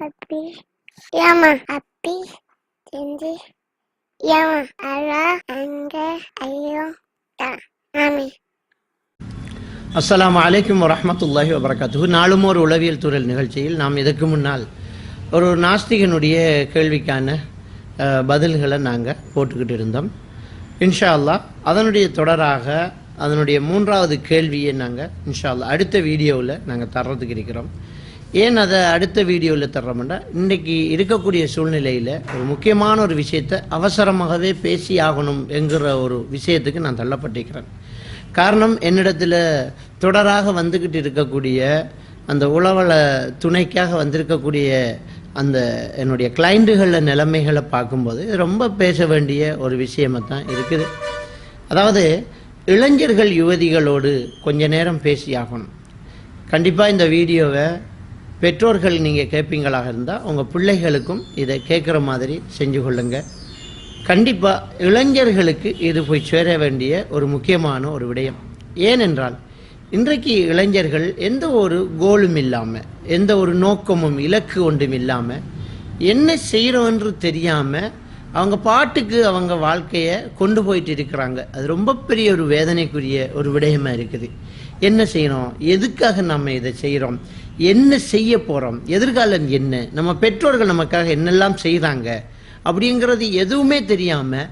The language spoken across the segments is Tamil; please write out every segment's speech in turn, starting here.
Api, Yama, Api, Cindy, Yama, Ara, Anga, Ayo, Ta, Ami. அஸ்ஸலாமு அலைக்கும் வரஹ்மத்துல்லாஹி வபரகாத்துஹு. நாளும் ஒரு உளவியல் துறல் நிகழ்ச்சியில் நாம் இதற்கு முன்னால் ஒரு நாஸ்திகனுடைய கேள்விக்கான பதில்களை நாங்கள் போட்டுக்கிட்டு இருந்தோம். இன்ஷா அல்லாஹ் அதனுடைய தொடராக அதனுடைய 3வது கேள்வியை நாங்கள் இன்ஷா அல்லாஹ் அடுத்த வீடியோவில் நாங்கள் தர்றதுக்கு இருக்கிறோம். ஏன் அதை அடுத்த வீடியோவில் தர்றோம்னா, இன்றைக்கி இருக்கக்கூடிய சூழ்நிலையில் ஒரு முக்கியமான ஒரு விஷயத்தை அவசரமாகவே பேசி ஆகணும் என்கிற ஒரு விஷயத்துக்கு நான் தள்ளப்பட்டிருக்கிறேன். காரணம், என்னிடத்தில் தொடராக வந்துக்கிட்டு இருக்கக்கூடிய அந்த உளவள துணைக்காக வந்திருக்கக்கூடிய அந்த என்னுடைய கிளைண்ட்டுகளில் நிலைமைகளை பார்க்கும்போது ரொம்ப பேச வேண்டிய ஒரு விஷயமாக தான் இருக்குது. அதாவது இளைஞர்கள் யுவதிகளோடு கொஞ்ச நேரம் பேசி ஆகணும். கண்டிப்பாக இந்த வீடியோவை பெற்றோர்கள் நீங்கள் கேட்பீங்களாக இருந்தால் உங்கள் பிள்ளைகளுக்கும் இதை கேட்குற மாதிரி செஞ்சு கொள்ளுங்கள். கண்டிப்பாக இளைஞர்களுக்கு இது போய் சேர வேண்டிய ஒரு முக்கியமான ஒரு விடயம். ஏனென்றால் இன்றைக்கு இளைஞர்கள் எந்த ஒரு கோலும் இல்லாமல், எந்த ஒரு நோக்கமும் இலக்கு ஒன்றும் இல்லாமல், என்ன செய்கிறோன்று தெரியாமல் அவங்க பாட்டுக்கு அவங்க வாழ்க்கையை கொண்டு போயிட்டு இருக்கிறாங்க. அது ரொம்ப பெரிய ஒரு வேதனைக்குரிய ஒரு விடயமாக இருக்குது. என்ன செய்யணும், எதுக்காக நம்ம இதை செய்கிறோம், என்ன செய்ய போகிறோம், எதிர்காலம் என்ன, நம்ம பெற்றோர்கள் நமக்காக என்னெல்லாம் செய்கிறாங்க அப்படிங்கிறது எதுவுமே தெரியாமல்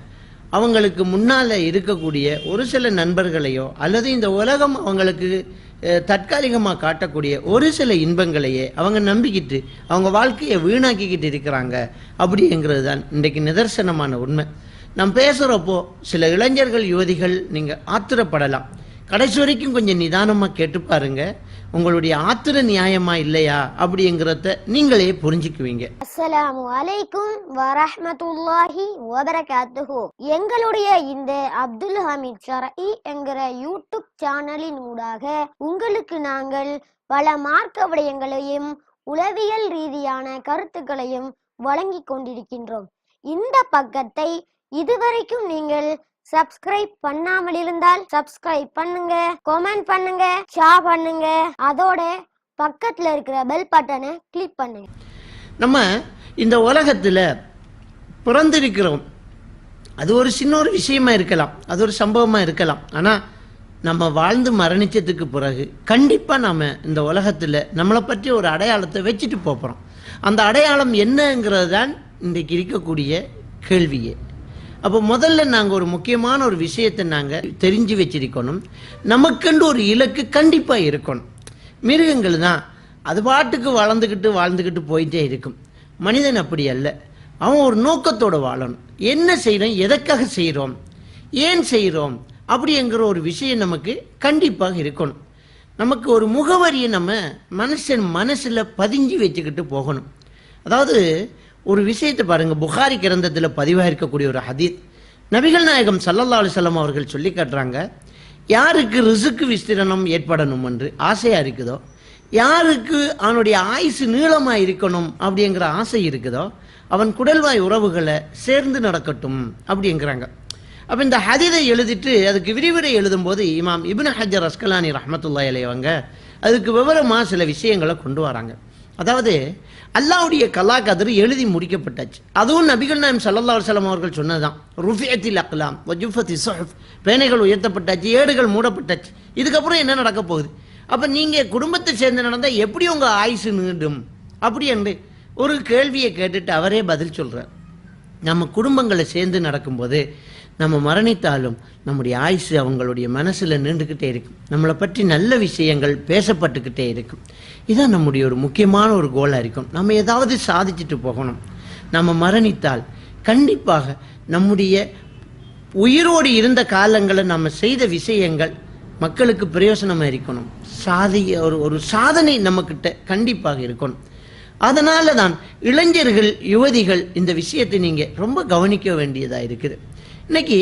அவங்களுக்கு முன்னால் இருக்கக்கூடிய ஒரு சில நண்பர்களையோ அல்லது இந்த உலகம் அவங்களுக்கு தற்காலிகமாக காட்டக்கூடிய ஒரு சில இன்பங்களையே அவங்க நம்பிக்கிட்டு அவங்க வாழ்க்கையை வீணாக்கிக்கிட்டு இருக்கிறாங்க. அப்படிங்கிறது தான் இன்றைக்கு நிதர்சனமான உண்மை. நாம் பேசுகிறப்போ சில இளைஞர்கள் யுவதிகள் நீங்கள் ஆத்திரப்படலாம். கடைசி வரைக்கும் கொஞ்சம் நிதானமாக கேட்டு பாருங்க, உங்களுடைய ஆத்திர நியாயமா இல்லையா அப்படிங்கிறத நீங்களே புரிஞ்சுக்குவீங்க. அஸ்ஸலாமு அலைக்கும் வரஹ்மத்துல்லாஹி வபரகாத்துஹு. எங்களுடைய இந்த அப்துல் ஹமீத் ஷரஈ என்கிற யூடியூப் சேனலின் ஊடாக உங்களுக்கு நாங்கள் பல மார்க்க விடயங்களையும் உளவியல் ரீதியான கருத்துக்களையும் வழங்கி கொண்டிருக்கின்றோம். இந்த பக்கத்தை இதுவரைக்கும் நீங்கள் சப்ஸ்கிரைப் பண்ணாமல் இருந்தால் சப்ஸ்கிரைப் பண்ணுங்க, கமெண்ட் பண்ணுங்க, ஷேர் பண்ணுங்க, அதோட பக்கத்துல இருக்கிற பெல் பட்டனை கிளிக் பண்ணுங்க. நம்ம இந்த உலகத்துல பிறந்திருக்கிறோம். அது ஒரு சின்ன ஒரு விஷயமா இருக்கலாம், அது ஒரு சம்பவமா இருக்கலாம். ஆனா நம்ம வாழ்ந்து மரணிச்சதுக்கு பிறகு கண்டிப்பா நாம இந்த உலகத்துல நம்மளை பற்றி ஒரு அடையாளத்தை வச்சுட்டு போறோம். அந்த அடையாளம் என்னங்கிறது தான் இன்றைக்கு இருக்கக்கூடிய கேள்வியே. அப்போ முதல்ல நாங்கள் ஒரு முக்கியமான ஒரு விஷயத்தை நாங்கள் தெரிஞ்சு வச்சிருக்கணும். நமக்கென்று ஒரு இலக்கு கண்டிப்பாக இருக்கணும். மிருகங்கள் தான் அது பாட்டுக்கு வாழ்ந்துக்கிட்டு போயிட்டே இருக்கும். மனிதன் அப்படி அல்ல. அவன் ஒரு நோக்கத்தோடு வாழணும். என்ன செய்கிறோம், எதற்காக செய்கிறோம், ஏன் செய்கிறோம் அப்படிங்கிற ஒரு விஷயம் நமக்கு கண்டிப்பாக இருக்கணும். நமக்கு ஒரு முகவரியை நம்ம மனசில் பதிஞ்சு வச்சுக்கிட்டு போகணும். அதாவது ஒரு விஷயத்தை பாருங்க, புகாரி கிரந்தத்தில் பதிவாக இருக்கக்கூடிய ஒரு ஹதீத், நபிகள் நாயகம் ஸல்லல்லாஹு அலைஹி வஸல்லம் அவர்கள் சொல்லி காட்டுறாங்க, யாருக்கு ரிசுக்கு விஸ்திரணம் ஏற்படணும் என்று ஆசையாக இருக்குதோ, யாருக்கு அவனுடைய ஆயுசு நீளமாக இருக்கணும் அப்படிங்கிற ஆசை இருக்குதோ, அவன் குடல்வாய் உறவுகளை சேர்ந்து நடக்கட்டும் அப்படிங்கிறாங்க. அப்போ இந்த ஹதீதை எழுதிட்டு அதுக்கு விரிவுரை எழுதும்போது இமாம் இப்னு ஹஜர் அஸ்கலானி ரஹ்மத்துல்லாஹி அலைஹி அவங்க அதுக்கு விவரமாக சில விஷயங்களை கொண்டு வராங்க. அதாவது அல்லாஹ்வுடைய கலா கதிர் எழுதி முடிக்கப்பட்டாச்சு. அதுவும் நபிகள் நாயகம் ஸல்லல்லாஹு அலைஹி வஸல்லம் அவர்கள் சொன்னதுதான். ருஃபிஅத்தில் அக்லாம் வஜுஃபத்தி ஸுஹுஃப், பேனைகள் உயர்த்தப்பட்டாச்சு, ஏடுகள் மூடப்பட்டாச்சு. இதுக்கப்புறம் என்ன நடக்க போகுது? அப்போ நீங்கள் குடும்பத்தை சேர்ந்து நடந்தால் எப்படி உங்கள் ஆயுசு நீண்டும் அப்படி என்று ஒரு கேள்வியை கேட்டுட்டு அவரே பதில் சொல்கிறார். நம்ம குடும்பங்களை சேர்ந்து நடக்கும்போது நம்ம மரணித்தாலும் நம்முடைய ஆயுசு அவங்களுடைய மனசில் நின்றுக்கிட்டே இருக்கும். நம்மளை பற்றி நல்ல விஷயங்கள் பேசப்பட்டுக்கிட்டே இருக்கும். இதுதான் நம்முடைய ஒரு முக்கியமான ஒரு கோலாக இருக்கும். நம்ம ஏதாவது சாதிச்சுட்டு போகணும். நம்ம மரணித்தால் கண்டிப்பாக நம்முடைய உயிரோடு இருந்த காலங்களை நம்ம செய்த விஷயங்கள் மக்களுக்கு பிரயோசனமாக இருக்கணும். ஒரு சாதனை நம்மக்கிட்ட கண்டிப்பாக இருக்கணும். அதனால தான் இளைஞர்கள் யுவதிகள் இந்த விஷயத்தை நீங்கள் ரொம்ப கவனிக்க வேண்டியதாக இருக்குது. இன்னைக்கு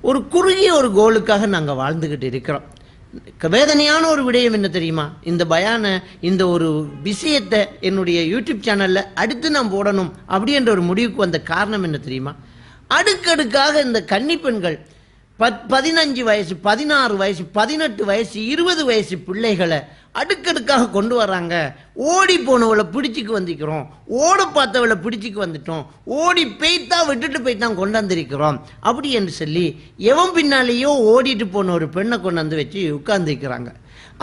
ஒரு குறுகிய ஒரு கோலுக்காக நாங்கள் வாழ்ந்துக்கிட்டு இருக்கிறோம். வேதனையான ஒரு விடயம் என்ன தெரியுமா? இந்த பயான இந்த ஒரு விஷயத்தை என்னுடைய யூடியூப் சேனலில் அடுத்து நான் போடணும் அப்படின்ற ஒரு முடிவுக்கு வந்த காரணம் என்ன தெரியுமா? அடுக்கடுக்காக இந்த கன்னி பெண்கள் 15 வயசு, 16 வயசு, 18 வயசு, 20 வயசு பிள்ளைகளை அடுக்கடுக்காக கொண்டு வர்றாங்க. ஓடி போனவளை பிடிச்சிக்கு வந்துக்கிறோம், ஓட பார்த்தவளை பிடிச்சிக்கு வந்துட்டோம், ஓடி போய்த்தா விட்டுட்டு போய்த்தான் கொண்டாந்துருக்கிறோம் அப்படி என்று சொல்லி எவன் பின்னாலேயோ ஓடிட்டு போன ஒரு பெண்ணை கொண்டாந்து வச்சு உட்கார்ந்துருக்கிறாங்க.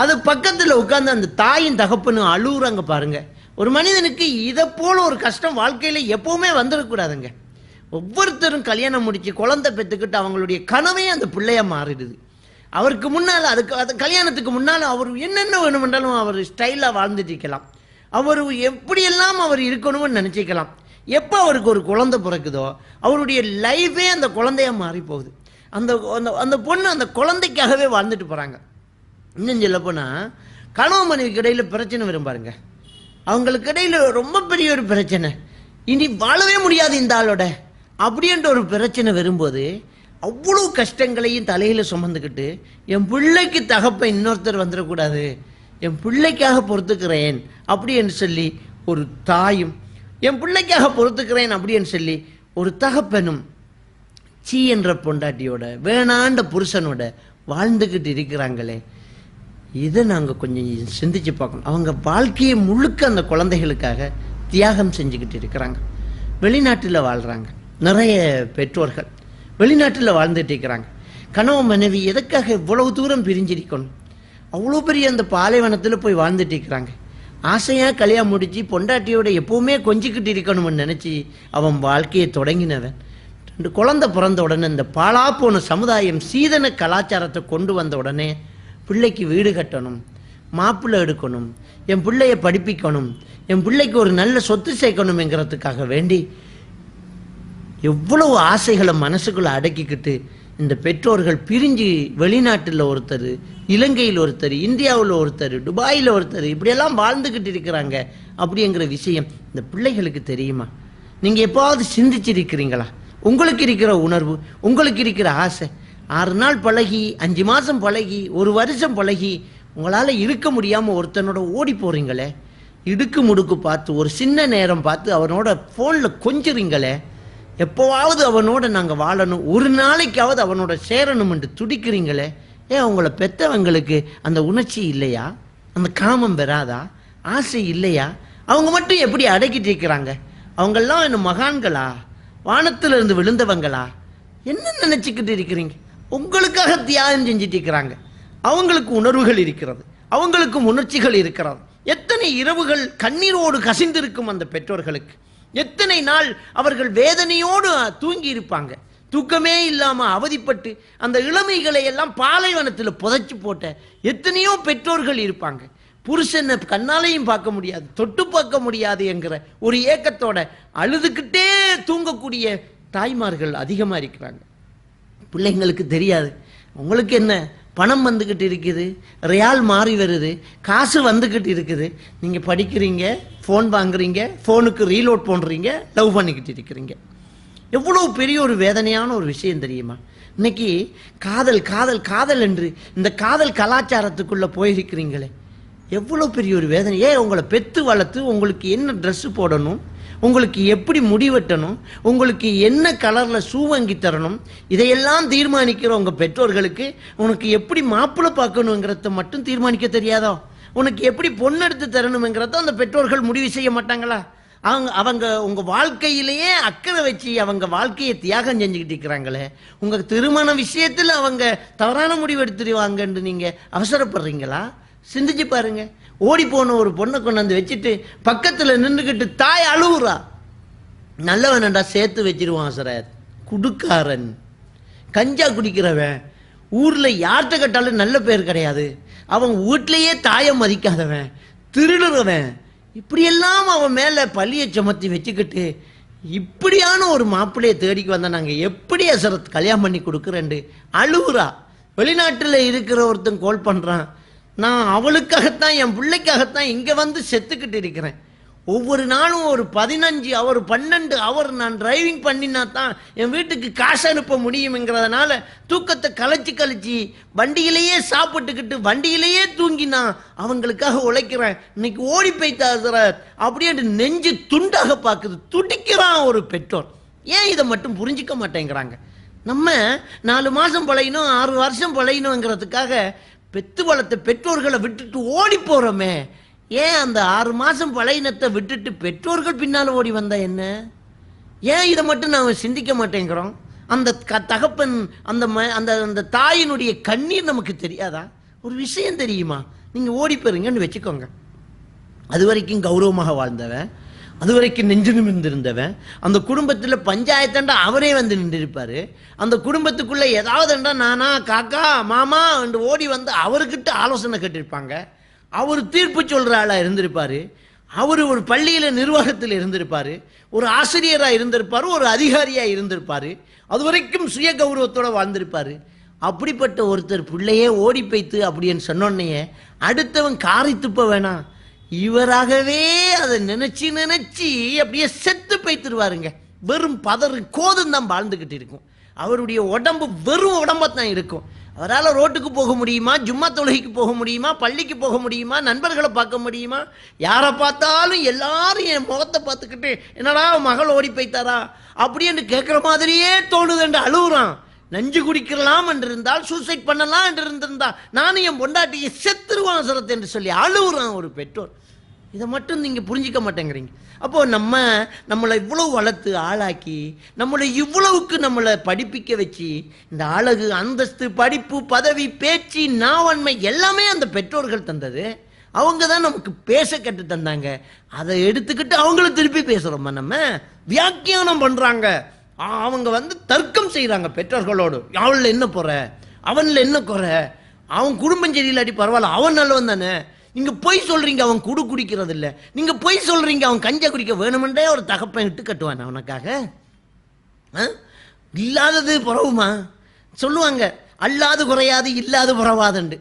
அது பக்கத்தில் உட்கார்ந்து அந்த தாயின் தகப்பனு அழுகுறாங்க. பாருங்க, ஒரு மனிதனுக்கு இதை போல ஒரு கஷ்டம் வாழ்க்கையில் எப்பவுமே வந்துடக்கூடாதுங்க. ஒவ்வொருத்தரும் கல்யாணம் முடிச்சு குழந்தை பெற்றுக்கிட்டு அவங்களுடைய கனவே அந்த பிள்ளையா மாறிடுது. அவருக்கு முன்னால் அது கல்யாணத்துக்கு முன்னால் அவர் என்னென்ன வேணுமென்றாலும் அவர் ஸ்டைலாக வாழ்ந்துட்டு இருக்கலாம், அவர் எப்படியெல்லாம் அவர் இருக்கணும்னு நினச்சிக்கலாம். எப்போ அவருக்கு ஒரு குழந்தை பிறக்குதோ அவருடைய லைஃபே அந்த குழந்தையா மாறி போகுது. அந்த அந்த பொண்ணு அந்த குழந்தைக்காகவே வாழ்ந்துட்டு போகிறாங்க. இன்னும் சொல்லப்போனால் கணவன் மனைவிக்கு இடையில் பிரச்சனை வரும் பாருங்க. அவங்களுக்கு இடையில் ரொம்ப பெரிய ஒரு பிரச்சனை, இனி வாழவே முடியாது இந்த ஆளோட அப்படின்ற ஒரு பிரச்சனை வரும்போது அவ்வளோ கஷ்டங்களையும் தலையில் சுமந்துக்கிட்டு என் பிள்ளைக்கு தகப்ப இன்னொருத்தர் வந்துடக்கூடாது, என் பிள்ளைக்காக பொறுத்துக்கிறேன் அப்படின்னு சொல்லி ஒரு தாயும், என் பிள்ளைக்காக பொறுத்துக்கிறேன் அப்படின்னு சொல்லி ஒரு தகப்பனும் சீ என்ற பொண்டாட்டியோட வேணாண்ட புருஷனோட வாழ்ந்துக்கிட்டு இருக்கிறாங்களே, இதை நாங்கள் கொஞ்சம் சிந்திச்சு பார்க்கணும். அவங்க வாழ்க்கையை முழுக்க அந்த குழந்தைகளுக்காக தியாகம் செஞ்சுக்கிட்டு இருக்கிறாங்க. வெளிநாட்டில் வாழ்கிறாங்க. நிறைய பெற்றோர்கள் வெளிநாட்டில் வாழ்ந்துட்டு இருக்கிறாங்க. கணவன் மனைவி எதுக்காக இவ்வளவு தூரம் பிரிஞ்சிருக்கணும்? அவ்வளோ பெரிய அந்த பாலைவனத்தில் போய் வாழ்ந்துட்டு இருக்கிறாங்க. ஆசையாக கல்யாணம் முடித்து பொண்டாட்டியோட எப்போவுமே கொஞ்சிக்கிட்டு இருக்கணும்னு நினச்சி அவன் வாழ்க்கையை தொடங்கினவன். 2 குழந்தை பிறந்த உடனே இந்த பாழா போன சமுதாயம் சீதன கலாச்சாரத்தை கொண்டு வந்த உடனே பிள்ளைக்கு வீடு கட்டணும், மாப்பிள்ளை எடுக்கணும், என் பிள்ளைய படிப்பிக்கணும், என் பிள்ளைக்கு ஒரு நல்ல சொத்து சேர்க்கணுங்கிறதுக்காக வேண்டி எவ்வளவு ஆசைகளை மனசுக்குள்ள அடக்கிக்கிட்டு இந்த பெற்றோர்கள் பிரிஞ்சு வெளிநாட்டில் ஒருத்தர், இலங்கையில் ஒருத்தர், இந்தியாவில் ஒருத்தர், துபாயில் ஒருத்தர் இப்படியெல்லாம் வாழ்ந்துக்கிட்டு இருக்கிறாங்க அப்படிங்கிற விஷயம் இந்த பிள்ளைகளுக்கு தெரியுமா? நீங்கள் எப்போவாவது சிந்திச்சிருக்கிறீங்களா? உங்களுக்கு இருக்கிற உணர்வு, உங்களுக்கு இருக்கிற ஆசை, 6 நாள் பழகி, 5 மாதம் பழகி, 1 வருஷம் பழகி உங்களால் இருக்க முடியாமல் ஒருத்தனோட ஓடி போகிறீங்களே, இடுக்கு முடுக்கு பார்த்து ஒரு சின்ன நேரம் பார்த்து அவனோட ஃபோனில் கொஞ்சுறீங்களே, எப்போவாவது அவனோட நாங்கள் வாழணும், ஒரு நாளைக்காவது அவனோட சேரணும் என்று துடிக்கிறீங்களே, அவங்கள பெற்றவங்களுக்கு அந்த உணர்ச்சி இல்லையா? அந்த காமம் பெறாதா? ஆசை இல்லையா? அவங்க மட்டும் எப்படி அடக்கிட்டு இருக்கிறாங்க? அவங்கெல்லாம் என்ன மகான்களா? வானத்தில் இருந்து விழுந்தவங்களா? என்ன நினச்சிக்கிட்டு இருக்கிறீங்க? உங்களுக்காக தியாகம் செஞ்சுட்டு இருக்கிறாங்க. அவங்களுக்கு உணர்வுகள் இருக்கிறது, அவங்களுக்கு உணர்ச்சிகள் இருக்கிறது. எத்தனை இரவுகள் கண்ணீரோடு கசிந்திருக்கும் அந்த பெற்றோர்களுக்கு. எத்தனை நாள் அவர்கள் வேதனையோடு தூங்கி இருப்பாங்க. தூக்கமே இல்லாமல் அவதிப்பட்டு அந்த இளமைகளை எல்லாம் பாலைவனத்தில் புதைச்சி போட்ட எத்தனையோ பெற்றோர்கள் இருப்பாங்க. புருஷனை கண்ணாலையும் பார்க்க முடியாது, தொட்டு பார்க்க முடியாது என்கிற ஒரு ஏக்கத்தோட அழுதுகிட்டே தூங்கக்கூடிய தாய்மார்கள் அதிகமாக இருக்கிறாங்க. பிள்ளைங்களுக்கு தெரியாது. உங்களுக்கு என்ன, பணம் வந்துக்கிட்டு இருக்குது, ரியால் மாறி வருது, காசு வந்துக்கிட்டு இருக்குது, நீங்கள் படிக்கிறீங்க, ஃபோன் வாங்குறீங்க, ஃபோனுக்கு ரீலோட் பண்ணுறீங்க, லவ் பண்ணிக்கிட்டு இருக்கிறீங்க. எவ்வளோ பெரிய ஒரு வேதனையான ஒரு விஷயம் தெரியுமா? இன்னைக்கு காதல் காதல் காதல் என்று இந்த காதல் கலாச்சாரத்துக்குள்ளே போயிருக்கிறீங்களே, எவ்வளோ பெரிய ஒரு வேதனை. உங்களை பெற்று வளர்த்து உங்களுக்கு என்ன ட்ரெஸ்ஸு போடணும், உங்களுக்கு எப்படி முடிவெட்டணும், உங்களுக்கு என்ன கலரில் ஷூ வாங்கி தரணும், இதையெல்லாம் தீர்மானிக்கிற உங்கள் பெற்றோர்களுக்கு உனக்கு எப்படி மாப்பிள்ளை பார்க்கணுங்கிறத மட்டும் தீர்மானிக்க தெரியாதோ? உனக்கு எப்படி பொண்ணு எடுத்து தரணுங்கிறத அந்த பெற்றோர்கள் முடிவு செய்ய மாட்டாங்களா? அவங்க உங்கள் வாழ்க்கையிலேயே அக்கறை வச்சு அவங்க வாழ்க்கையை தியாகம் செஞ்சுக்கிட்டு இருக்கிறாங்களே, உங்கள் திருமண விஷயத்தில் அவங்க தவறான முடிவு எடுத்துருவாங்கன்னு நீங்கள் அவசரப்படுறீங்களா? சிந்திச்சு பாருங்க. ஓடி போன ஒரு பொண்ணை கொண்டாந்து வச்சுட்டு பக்கத்தில் நின்றுக்கிட்டு தாய் அழுவுறா. நல்லவனண்டா சேர்த்து வச்சிருவான் சார், குடுக்காரன், கஞ்சா குடிக்கிறவன், ஊரில் யார்கிட்ட கேட்டாலும் நல்ல பேர் கிடையாது, அவன் வீட்டிலேயே தாயை மதிக்காதவன், திருடுறவன், இப்படியெல்லாம் அவன் மேலே பழியை சுமத்தி வச்சுக்கிட்டு இப்படியான ஒரு மாப்பிள்ளையை தேடிக்கு வந்தால் நாங்கள் எப்படி அசரத் கல்யாணம் பண்ணி கொடுக்குறேன்ட்டு அழுவுறா. வெளிநாட்டில் இருக்கிற ஒருத்தன் கால் பண்ணுறான், நான் அவளுக்காகத்தான், என் பிள்ளைக்காகத்தான் இங்கே வந்து செத்துக்கிட்டு இருக்கிறேன். ஒவ்வொரு நாளும் ஒரு 15 அவர் 12 அவர் நான் டிரைவிங் பண்ணினா தான் என் வீட்டுக்கு காசு அனுப்ப முடியுங்கிறதுனால தூக்கத்தை கழிச்சு வண்டியிலேயே சாப்பிட்டுக்கிட்டு வண்டியிலேயே தூங்கினா அவங்களுக்காக உழைக்கிறேன். இன்னைக்கு ஓடி போய்த்தார் அப்படின்ட்டு நெஞ்சு துண்டாக பார்க்குது, துடிக்கிறான் ஒரு பெற்றோர். ஏன் இதை மட்டும் புரிஞ்சிக்க மாட்டேங்கிறாங்க? நம்ம 4 மாசம் பழையணும் 6 வருஷம் பழையணுங்கிறதுக்காக பெத்து வளர்த்த பெற்றோர்களை விட்டுட்டு ஓடி போறோமே. ஏன் அந்த 6 மாசம் பழையினத்தை விட்டுட்டு பெற்றோர்கள் பின்னால ஓடி வந்தா என்ன? ஏன் இதை மட்டும் நாம சிந்திக்க மாட்டேங்கிறோம்? அந்த தகப்பன் அந்த அந்த அந்த தாயினுடைய கண்ணீர் நமக்கு தெரியாதா? ஒரு விஷயம் தெரியுமா? நீங்க ஓடி போறீங்கன்னு வச்சுக்கோங்க. அது வரைக்கும் கௌரவமாக வாழ்ந்தவன், அது வரைக்கும் நெஞ்சு நிமிர்ந்திருந்தவன், அந்த குடும்பத்தில் பஞ்சாயத்தாண்டா அவரே வந்து நின்றுருப்பாரு. அந்த குடும்பத்துக்குள்ள ஏதாவதுண்டா நானா காக்கா மாமா என்று ஓடி வந்து அவர்கிட்ட ஆலோசனை கேட்டிருப்பாங்க. அவர் தீர்ப்பு சொல்ற ஆளா இருந்திருப்பாரு. அவர் ஒரு பள்ளியில நிர்வாகத்தில் இருந்திருப்பாரு, ஒரு ஆசிரியரா இருந்திருப்பாரு, ஒரு அதிகாரியா இருந்திருப்பாரு. அது வரைக்கும் சுய கௌரவத்தோட வாழ்ந்திருப்பாரு. அப்படிப்பட்ட ஒருத்தர் பிள்ளையே ஓடி போய்த்து அப்படின்னு சொன்னோன்னே அடுத்தவன் காரி துப்ப வேணாம், இவராகவே அதை நினைச்சு நினைச்சு அப்படியே செத்து போய்த்துருவாருங்க. வெறும் பதறு கோதும் தான் வாழ்ந்துகிட்டு இருக்கும். அவருடைய உடம்பு வெறும் உடம்பத்தான் இருக்கும். அவரால் ரோட்டுக்கு போக முடியுமா, ஜும்மா தொழுகைக்கு போக முடியுமா, பள்ளிக்கு போக முடியுமா, நண்பர்களை பார்க்க முடியுமா? யாரை பார்த்தாலும் எல்லாரும் என் முகத்தை பார்த்துக்கிட்டு என்னடா மகள் ஓடி போய்த்தாரா அப்படின்னு கேட்குற மாதிரியே தோணுது என்று அழுகுறான். நஞ்சு குடிக்கலாம் என்று இருந்தால், சூசைட் பண்ணலாம் என்று இருந்திருந்தா நானும் என் பொண்டாட்டியை செத்துருவான் சரத்து என்று சொல்லி அழுகுறான் ஒரு பெற்றோர். இதை மட்டும் நீங்கள் புரிஞ்சிக்க மாட்டேங்கிறீங்க. அப்போது நம்மளை இவ்வளவு வளர்த்து ஆளாக்கி நம்மளை இவ்வளவுக்கு நம்மளை படிப்பிக்க வச்சு இந்த அழகு அந்தஸ்து படிப்பு பதவி பேச்சு நாவன்மை எல்லாமே அந்த பெற்றோர்கள் தந்தது. அவங்க தான் நமக்கு பேச கற்று தந்தாங்க. அதை எடுத்துக்கிட்டு அவங்கள திருப்பி பேசுகிறோமா? நம்ம வியாக்கியானம் பண்ணுறாங்க. அவங்க வந்து தர்க்கம் செய்கிறாங்க பெற்றோர்களோடு. அவளில் என்ன குறை, அவனில் என்ன குறை, அவன் குடும்பம் சரியில்லாட்டி பரவாயில்ல, அவன் நல்லவன் தானே. நீங்க பொய் சொல்றீங்க, அவன் குடிக்கிறது இல்லை. நீங்க பொய் சொல்றீங்க, அவன் கஞ்சா குடிக்க வேணுமென்றே ஒரு தகப்பன் இட்டு கட்டுவான் அவனுக்காக. இல்லாதது புறவுமா சொல்லுவாங்க, அல்லாது குறையாது இல்லாது புறவாதண்டு.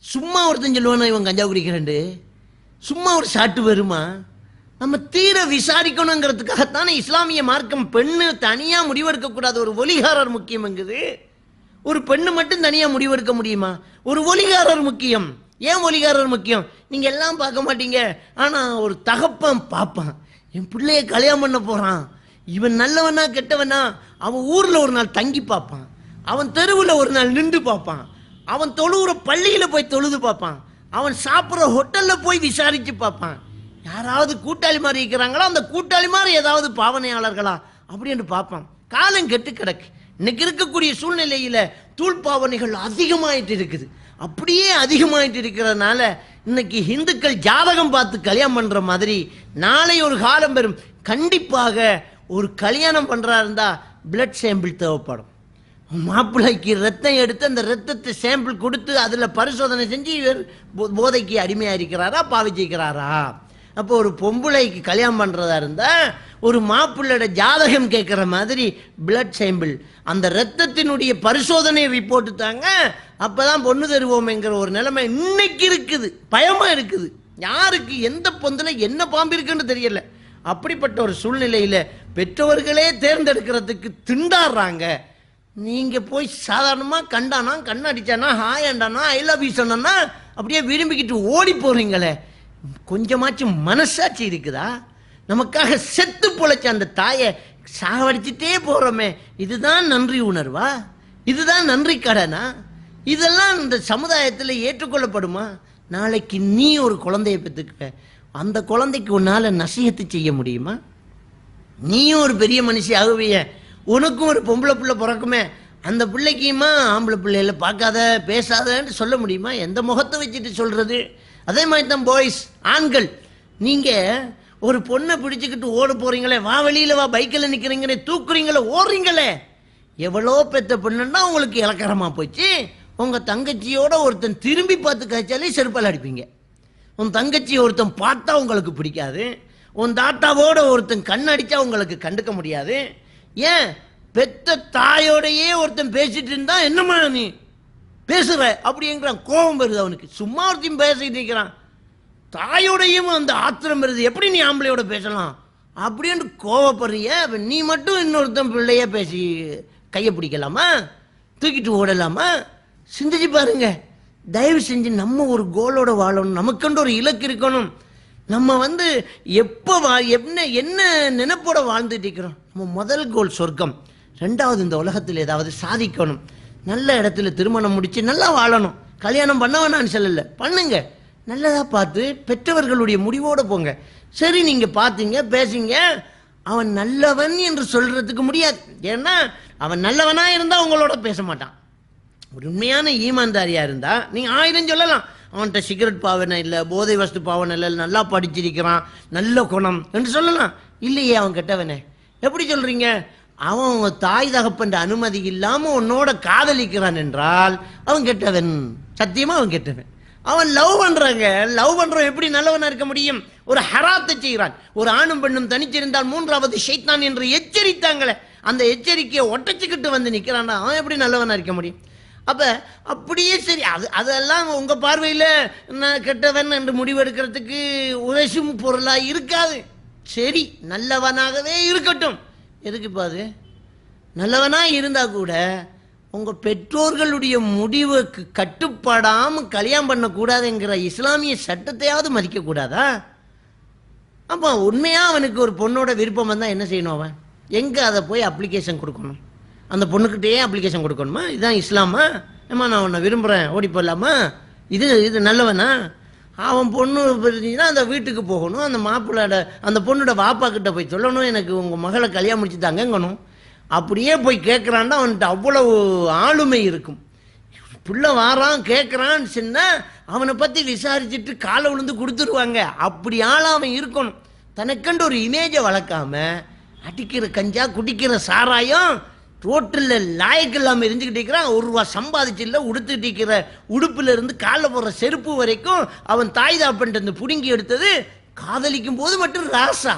சும்மா ஒருத்தன் சொல்லுவானா இவன் கஞ்சா குடிக்கிறேன்டு, சும்மா ஒரு சாட்டு வருமா? நம்ம தீர விசாரிக்கணுங்கிறதுக்காகத்தானே இஸ்லாமிய மார்க்கம் பெண்ணு தனியா முடிவெடுக்கக்கூடாது, ஒரு ஒலிகாரர் முக்கியம்ங்குது. ஒரு பெண்ணு மட்டும் தனியா முடிவெடுக்க முடியுமா? ஒரு ஒலிகாரர் முக்கியம். ஏன் ஒலிகாரர் முக்கியம்? நீங்க எல்லாம் பார்க்க மாட்டீங்க, ஆனா ஒரு தகப்பன் பார்ப்பான். என் பிள்ளைய கல்யாணம் பண்ண போறான், இவன் நல்லவனா கெட்டவனா, அவன் ஊர்ல ஒரு நாள் தங்கி பார்ப்பான், அவன் தெருவில் ஒரு நாள் நின்று பார்ப்பான், அவன் தொழுகிற பள்ளியில போய் தொழுது பார்ப்பான், அவன் சாப்பிட்ற ஹோட்டல்ல போய் விசாரிச்சு பார்ப்பான். யாராவது கூட்டாளி மாதிரி இருக்கிறாங்களா, அந்த கூட்டாளி மாதிரி ஏதாவது பாவனையாளர்களா அப்படின்னு பார்ப்பான். காலம் கெட்டு கிடக்கு. இன்னைக்கு இருக்கக்கூடிய சூழ்நிலையில தூள் பாவனைகள் அதிகமாயிட்டு இருக்குது. அப்படியே அதிகமாயிட்டு இருக்கிறதுனால இன்னைக்கு இந்துக்கள் ஜாதகம் பார்த்து கல்யாணம் பண்ற மாதிரி நாளை ஒரு காலம் பெறும். கண்டிப்பாக ஒரு கல்யாணம் பண்றா இருந்தா பிளட் சாம்பிள் தேவைப்படும். மாப்பிள்ளைக்கு ரத்தம் எடுத்து அந்த ரத்தத்தை சாம்பிள் கொடுத்து அதுல பரிசோதனை செஞ்சு இவர் போதைக்கு அடிமையா இருக்கிறாரா பாவிச்சிருக்கிறாரா. அப்போ ஒரு பொம்பளைக்கு கல்யாணம் பண்றதா இருந்தா ஒரு மாப்பிள்ளையோட ஜாதகம் கேட்குற மாதிரி பிளட் சாம்பிள், அந்த ரத்தத்தினுடைய பரிசோதனை ரிப்போர்ட் தாங்க, அப்பதான் பொண்ணு தருவோம்ங்கிற ஒரு நிலைமை இன்னைக்கு இருக்குது. பயமா இருக்குது. யாருக்கு எந்த பொந்துல என்ன பாம்பு இருக்குன்னு தெரியல. அப்படிப்பட்ட ஒரு சூழ்நிலையில பெற்றவர்களே தேர்ந்தெடுக்கிறதுக்கு திண்டாடுறாங்க. நீங்க போய் சாதாரணமா கண்டானா கண்ணடிச்சானா ஹாயண்டானா ஐ லவ் யூ சொன்னா அப்படியே விரும்பிக்கிட்டு ஓடி போறீங்களே, கொஞ்சமாச்சும் மனசாட்சி இருக்குதா? நமக்காக செத்து பொழைச்ச அந்த தாயை சாவடிச்சுட்டே போறோமே, இதுதான் நன்றி உணர்வா? இதுதான் நன்றி கடனா? இதெல்லாம் இந்த சமுதாயத்தில் ஏற்றுக்கொள்ளப்படுமா? நாளைக்கு நீ ஒரு குழந்தைய பெற்றுக்க, அந்த குழந்தைக்கு உன்னால நசிஹத்து செய்ய முடியுமா? நீயும் ஒரு பெரிய மனுஷி ஆகுவிய, உனக்கும் ஒரு பொம்பளை பிள்ளை பிறக்குமே, அந்த பிள்ளைக்குமா ஆம்பளை பிள்ளைகள பார்க்காத பேசாதன்னு சொல்ல முடியுமா? எந்த முகத்தை வச்சுட்டு சொல்றது? அதே மாதிரி தான் பாய்ஸ், ஆண்கள். நீங்க ஒரு பொண்ணை பிடிச்சுக்கிட்டு ஓட போறீங்களே, வா வெளியில வா, பைக்கில் நிக்கிறீங்களே, தூக்குறீங்களே, ஓடுறீங்களே, எவ்வளோ பெத்த பொண்ணுன்னா உங்களுக்கு இலக்கரமா போச்சு. உங்க தங்கச்சியோட ஒருத்தன் திரும்பி பார்த்து கழிச்சாலே செருப்பால் அடிப்பீங்க. உன் தங்கச்சி ஒருத்தன் பார்த்தா உங்களுக்கு பிடிக்காது. உன் தாத்தாவோட ஒருத்தன் கண் அடிச்சா உங்களுக்கு கண்டுக்க முடியாது. ஏன் பெத்த தாயோடையே ஒருத்தன் பேசிட்டு இருந்தா என்னமா நீ பேசுற அப்படிங்கிறான், கோபம் வருது அவனுக்கு. சும்மா ஒருத்தையும் பேசிட்டு இருக்கிறான், தாயோடையும் அந்த ஆத்திரம் வருது, எப்படி நீ ஆம்பளையோட பேசலாம் அப்படின்னு கோவப்படுறிய. நீ மட்டும் இன்னொருத்தன் பிள்ளைய பேசி கையை பிடிக்கலாமா, தூக்கிட்டு ஓடலாமா? சிந்திச்சு பாருங்க. தயவு செஞ்சு நம்ம ஒரு கோலோட வாழணும், நமக்குன்ற ஒரு இலக்கு இருக்கணும். நம்ம எப்போ என்ன நினைப்போட வாழ்ந்துட்டு இருக்கிறோம்? நம்ம முதல் கோல் சொர்க்கம். ரெண்டாவது இந்த உலகத்தில் ஏதாவது சாதிக்கணும், நல்ல இடத்துல திருமணம் முடிச்சு நல்லா வாழணும். கல்யாணம் பண்ண வேணான்னு சொல்லல, பண்ணுங்க, நல்லதா பார்த்து பெற்றவர்களுடைய முடிவோடு போங்க. சரி, நீங்க பார்த்தீங்க பேசிங்க, அவன் நல்லவன் என்று சொல்றதுக்கு முடியாது. ஏன்னா அவன் நல்லவனா இருந்தா உங்களோட பேச மாட்டான். ஒரு உண்மையான ஈமான்தாரியா இருந்தா நீங்க 1000 சொல்லலாம், அவன்கிட்ட சிகரெட் பாவனை இல்லை, போதை வஸ்து பாவனை இல்லை, நல்லா படிச்சிருக்கிறான், நல்ல குணம் என்று சொல்லலாம். இல்லையே, அவன் கெட்டவனே. எப்படி சொல்றீங்க? அவன் உங்க தாய் தகப்பன்ற அனுமதி இல்லாம உன்னோட காதலிக்கிறான் என்றால் அவன் கெட்டவன். சத்தியமா அவன் கெட்டவன். அவன் லவ் பண்றவன் எப்படி நல்லவனா இருக்க முடியும்? ஒரு ஹராத்தை செய்கிறான். ஒரு ஆணும் பெண்ணும் தனிச்சிருந்தால் 3வது ஷைத்தான் என்று எச்சரித்தாங்களே, அந்த எச்சரிக்கையை ஒட்டச்சுக்கிட்டு வந்து நிக்கிறான், அவன் எப்படி நல்லவனா இருக்க முடியும்? அப்ப அப்படியே சரி, அதெல்லாம் உங்க பார்வையில கெட்டவன் என்று முடிவெடுக்கிறதுக்கு உரைசும் பொருளா இருக்காது. சரி, நல்லவனாகவே இருக்கட்டும். எதுக்குப்பா அது? நல்லவனா இருந்தா கூட உங்க பெற்றோர்களுடைய முடிவுக்கு கட்டுப்படாம கல்யாணம் பண்ணக்கூடாதுங்கிற இஸ்லாமிய சட்டத்தையாவது மதிக்க கூடாதா? அப்ப உண்மையா அவனுக்கு ஒரு பொண்ணோட விருப்பம் வந்தா என்ன செய்யணும்? அவன் எங்க அதை போய் அப்ளிகேஷன் கொடுக்கணும்? அந்த பொண்ணுக்கிட்டே அப்ளிகேஷன் கொடுக்கணுமா? இதுதான் இஸ்லாமா? ஏமா நான் உன்னை விரும்புறேன், ஓடி போடலாமா? இது நல்லவனா? அவன் பொண்ணு பிரிஞ்சுன்னா அந்த வீட்டுக்கு போகணும், அந்த மாப்பிள்ளோட அந்த பொண்ணோட வாப்பா கிட்ட போய் சொல்லணும், எனக்கு உங்கள் மகளை கல்யாணம் முடிச்சு தாங்கங்கணும். அப்படியே போய் கேட்குறான்னா அவன்கிட்ட அவ்வளவு ஆளுமை இருக்கும். பிள்ளை வாரான் கேட்குறான்னு சொன்னால் அவனை பற்றி விசாரிச்சுட்டு காலை விழுந்து கொடுத்துருவாங்க. அப்படி ஆளாக அவன் இருக்கணும். தனக்கண்டு ஒரு இமேஜை வளர்க்காம அடிக்கிற கஞ்சா குடிக்கிற சாராயம் ரோட்டில் லாயக்கு இல்லாமல் இருந்துக்கிட்டு இருக்கிறான். 1 ரூபா சம்பாதிச்சு இல்லை, உடுத்துட்டு இருக்கிற உடுப்புல இருந்து காலில் போடுற செருப்பு வரைக்கும் அவன் தாய் தாப்பன்ட்டு புடுங்கி எடுத்தது காதலிக்கும் போது மட்டும் ராசா.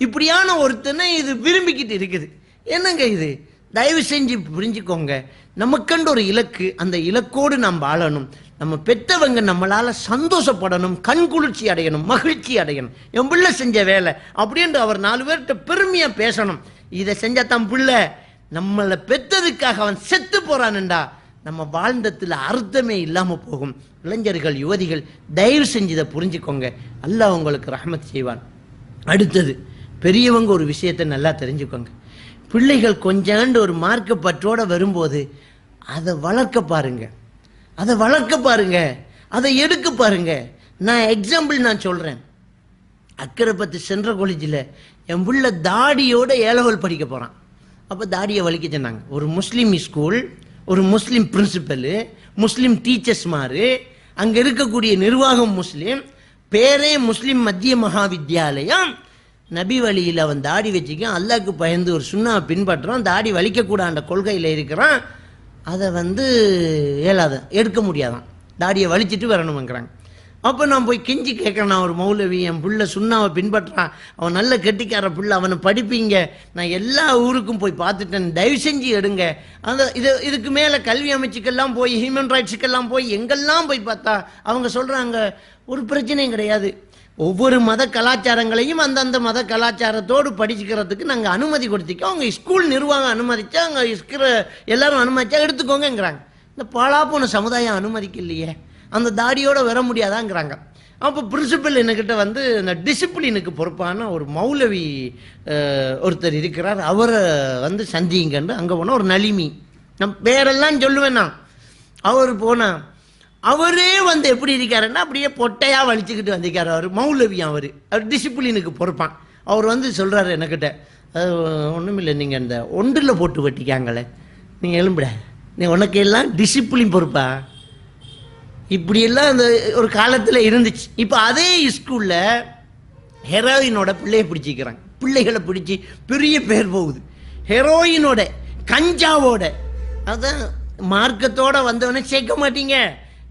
இப்படியான ஒருத்தனை இது விரும்பிக்கிட்டு இருக்குது. என்னங்க இது? தயவு செஞ்சு புரிஞ்சுக்கோங்க, நமக்கண்டு ஒரு இலக்கு, அந்த இலக்கோடு நாம் வாழணும். நம்ம பெற்றவங்க நம்மளால சந்தோஷப்படணும், கண்குளிர்ச்சி அடையணும், மகிழ்ச்சி அடையணும். என் பிள்ளை செஞ்ச வேலை அப்படின்ற அவர் 4 பேர்கிட்ட பெருமையா பேசணும். இதை செஞ்சா தன் பிள்ளை நம்மளை பெற்றதுக்காக அவன் செத்து போறான்டா, நம்ம வாழ்ந்ததுல அர்த்தமே இல்லாம போகும். இளைஞர்கள், யுவதிகள், தயவு செஞ்சு இதை புரிஞ்சுக்கோங்க. அல்லாஹ் உங்களுக்கு ரஹ்மத் செய்வான். அடுத்தது, பெரியவங்க ஒரு விஷயத்தை நல்லா தெரிஞ்சுக்கோங்க. பிள்ளைகள் கொஞ்சாண்டு ஒரு மார்க்க பற்றோட வரும்போது அதை வளர்க்க பாருங்க, அதை எடுக்க பாருங்க. நான் எக்ஸாம்பிள் நான் சொல்றேன். அக்கரைப்பத்து சென்ட்ரல் காலேஜில் என் பிள்ளை தாடியோட ஏலவல் படிக்க போறான். அப்போ தாடியை வலிக்க சொன்னாங்க. ஒரு முஸ்லீம் ஸ்கூல், ஒரு முஸ்லீம் பிரின்சிபலு, முஸ்லீம் டீச்சர்ஸ் மாறு, அங்கே இருக்கக்கூடிய நிர்வாகம் முஸ்லீம், பேரே முஸ்லீம் மத்திய மகாவித்யாலயம். நபி வழியில் அவன் தாடி வச்சுக்க, அல்லாஹ்க்கு பயந்து ஒரு சுன்னாவை பின்பற்றுறான், தாடி வலிக்கக்கூடாத கொள்கையில் இருக்கிறான். அதை ஏலாத எடுக்க முடியாதான், தாடியை வலிச்சிட்டு வரணுங்கிறாங்க. அப்போ நான் போய் கெஞ்சி கேட்குறேன், நான் ஒரு மௌலவி, என் பிள்ளை சுன்னாவை பின்பற்றான், அவன் நல்ல கெட்டிக்கார பிள்ளை, அவனை படிப்பீங்க, நான் எல்லா ஊருக்கும் போய் பார்த்துட்டேன், தயவு செஞ்சு எடுங்க. இதுக்கு மேலே கல்வி அமைச்சுக்கெல்லாம் போய், ஹியூமன் ரைட்ஸுக்கெல்லாம் போய், எங்கெல்லாம் போய் பார்த்தா அவங்க சொல்கிறாங்க ஒரு பிரச்சனையும் கிடையாது. ஒவ்வொரு மத கலாச்சாரங்களையும் அந்தந்த மத கலாச்சாரத்தோடு படிச்சுக்கிறதுக்கு நாங்கள் அனுமதி கொடுத்திக்கோ, அவங்க ஸ்கூல் நிர்வாகம் அனுமதிச்சா, அங்கே இருக்கிற எல்லாரும் அனுமதிச்சா எடுத்துக்கோங்கிறாங்க. இந்த பாழாப்போன சமுதாயம் அனுமதிக்கலையே, அந்த தாடியோட வர முடியாதாங்கிறாங்க. அப்போ பிரின்சிபல் என்கிட்ட இந்த டிசிப்ளினுக்கு பொறுப்பான ஒரு மௌலவி ஒருத்தர் இருக்கிறார், அவரை சந்திங்கன்னு அங்கே போனால் ஒரு நளிமி, நம் பேரெல்லாம் சொல்லுவேன் நான். அவர் போனால் அவரே எப்படி இருக்காருன்னா அப்படியே பொட்டையாக வலிச்சுக்கிட்டு வந்திருக்காரு. அவர் மௌலவி, அவர் டிசிப்ளினுக்கு பொறுப்பான். அவர் சொல்கிறாரு என்கிட்ட, ஒன்றுமில்லை, நீங்கள் இந்த ஒன்றில் போட்டு வெட்டிக்காங்களே, நீங்கள் எழும்பிட, நீ உனக்கு எல்லாம் டிசிப்ளின் பொறுப்பா? இப்படியெல்லாம் அந்த ஒரு காலத்தில் இருந்துச்சு. இப்போ அதே ஸ்கூலில் ஹெரோயினோட பிள்ளையை பிடிச்சிக்கிறாங்க, பிள்ளைகளை பிடிச்சி பெரிய பேர் போகுது. ஹெரோயினோட, கஞ்சாவோட, அதான் மார்க்கத்தோட வந்தவனை சேர்க்க மாட்டீங்க,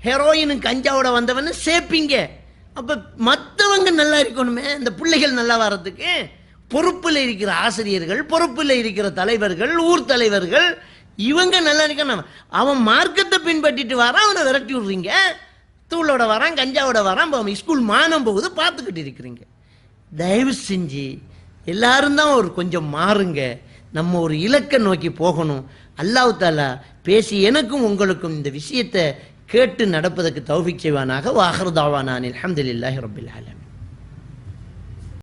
ஹெரோயினும் கஞ்சாவோட வந்தவனை சேர்ப்பீங்க. அப்போ மற்றவங்க நல்லா இருக்கணுமே, இந்த பிள்ளைகள் நல்லா வர்றதுக்கு பொறுப்பில் இருக்கிற ஆசிரியர்கள், பொறுப்பில் இருக்கிற தலைவர்கள், ஊர் தலைவர்கள், இவங்க நல்லா இருக்கணும். அவன் மார்க்கத்தை பின்பற்றிட்டு வரான், அவனை விரட்டி விடுறீங்க. தூளோட வரான், கஞ்சாவோட வரான், அவன் ஸ்கூல் மானம் போகுது, பார்த்துக்கிட்டு இருக்கிறீங்க. தயவு செஞ்சு எல்லாரும் தான் ஒரு கொஞ்சம் மாறுங்க. நம்ம ஒரு இலக்கை நோக்கி போகணும். அல்லாஹ் தஆலா பேசி எனக்கும் உங்களுக்கும் இந்த விஷயத்தை கேட்டு நடப்பதற்கு தௌஃபீக் செய்வானாக. வ ஆகிரு தஅவானா அல்ஹம்துலில்லாஹி ரப்பில் ஆலமீன்.